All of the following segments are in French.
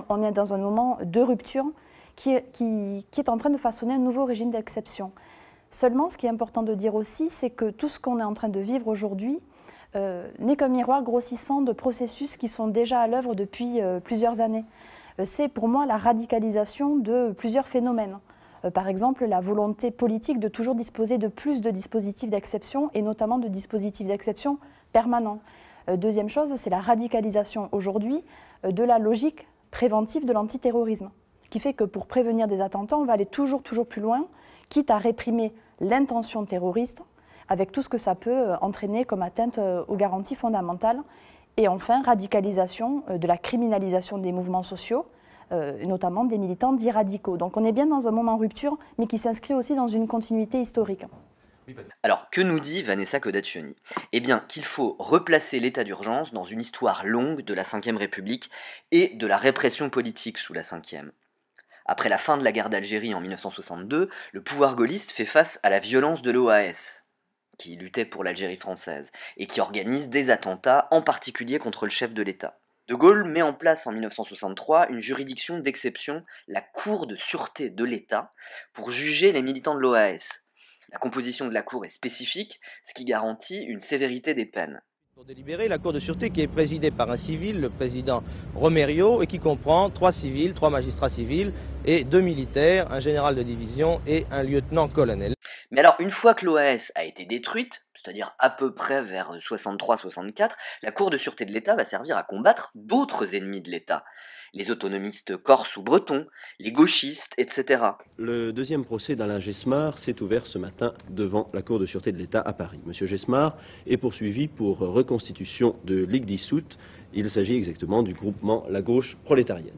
On est dans un moment de rupture qui est en train de façonner un nouveau régime d'exception. Seulement, ce qui est important de dire aussi, c'est que tout ce qu'on est en train de vivre aujourd'hui n'est qu'un miroir grossissant de processus qui sont déjà à l'œuvre depuis plusieurs années. C'est pour moi la radicalisation de plusieurs phénomènes. Par exemple, la volonté politique de toujours disposer de plus de dispositifs d'exception et notamment de dispositifs d'exception permanents. Deuxième chose, c'est la radicalisation aujourd'hui de la logique préventive de l'antiterrorisme, qui fait que pour prévenir des attentats, on va aller toujours plus loin, quitte à réprimer l'intention terroriste, avec tout ce que ça peut entraîner comme atteinte aux garanties fondamentales. Et enfin, radicalisation de la criminalisation des mouvements sociaux, notamment des militants dits radicaux. Donc on est bien dans un moment rupture, mais qui s'inscrit aussi dans une continuité historique. Alors, que nous dit Vanessa Codaccioni? Eh bien, qu'il faut replacer l'état d'urgence dans une histoire longue de la Ve République et de la répression politique sous la Ve. Après la fin de la guerre d'Algérie en 1962, le pouvoir gaulliste fait face à la violence de l'OAS, qui luttait pour l'Algérie française, et qui organise des attentats, en particulier contre le chef de l'État. De Gaulle met en place en 1963 une juridiction d'exception, la Cour de sûreté de l'État, pour juger les militants de l'OAS. La composition de la Cour est spécifique, ce qui garantit une sévérité des peines. Pour délibérer, la Cour de sûreté qui est présidée par un civil, le président Romerio, et qui comprend 3 civils, 3 magistrats civils et 2 militaires, un général de division et un lieutenant-colonel. Mais alors, une fois que l'OAS a été détruite, c'est-à-dire à peu près vers 63-64, la Cour de sûreté de l'État va servir à combattre d'autres ennemis de l'État. Les autonomistes corses ou bretons, les gauchistes, etc. Le deuxième procès d'Alain Gesmar s'est ouvert ce matin devant la Cour de sûreté de l'État à Paris. Monsieur Gesmar est poursuivi pour reconstitution de Ligue dissoute. Il s'agit exactement du groupement La Gauche prolétarienne.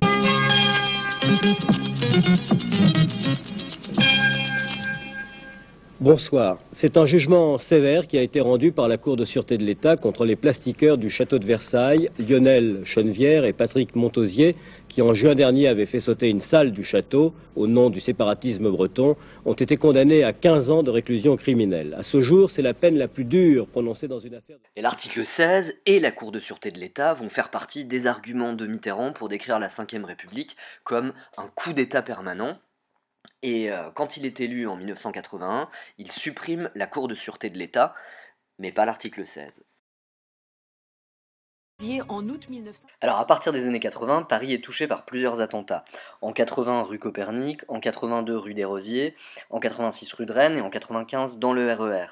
Bonsoir. C'est un jugement sévère qui a été rendu par la Cour de sûreté de l'État contre les plastiqueurs du château de Versailles, Lionel Chenevière et Patrick Montausier, qui en juin dernier avaient fait sauter une salle du château au nom du séparatisme breton, ont été condamnés à 15 ans de réclusion criminelle. À ce jour, c'est la peine la plus dure prononcée dans une affaire... Et l'article 16 et la Cour de sûreté de l'État vont faire partie des arguments de Mitterrand pour décrire la Ve République comme un coup d'État permanent. Et quand il est élu en 1981, il supprime la Cour de sûreté de l'État, mais pas l'article 16. Alors à partir des années 80, Paris est touché par plusieurs attentats. En 80 rue Copernic, en 82 rue des Rosiers, en 86 rue de Rennes et en 95 dans le RER.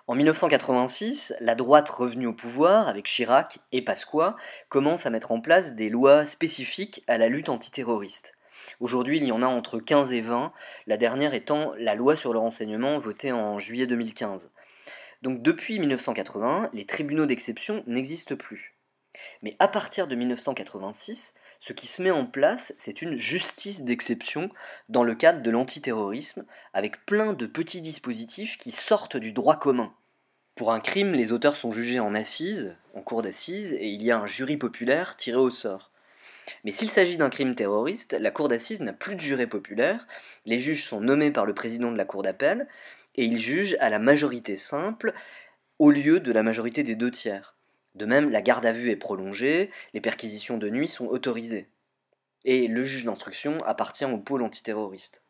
En 1986, la droite revenue au pouvoir, avec Chirac et Pasqua, commence à mettre en place des lois spécifiques à la lutte antiterroriste. Aujourd'hui, il y en a entre 15 et 20, la dernière étant la loi sur le renseignement votée en juillet 2015. Donc depuis 1980, les tribunaux d'exception n'existent plus. Mais à partir de 1986, ce qui se met en place, c'est une justice d'exception dans le cadre de l'antiterrorisme, avec plein de petits dispositifs qui sortent du droit commun. Pour un crime, les auteurs sont jugés en assises, en cour d'assises, et il y a un jury populaire tiré au sort. Mais s'il s'agit d'un crime terroriste, la cour d'assises n'a plus de juré populaire, les juges sont nommés par le président de la cour d'appel, et ils jugent à la majorité simple, au lieu de la majorité des 2 tiers. De même, la garde à vue est prolongée, les perquisitions de nuit sont autorisées. Et le juge d'instruction appartient au pôle antiterroriste.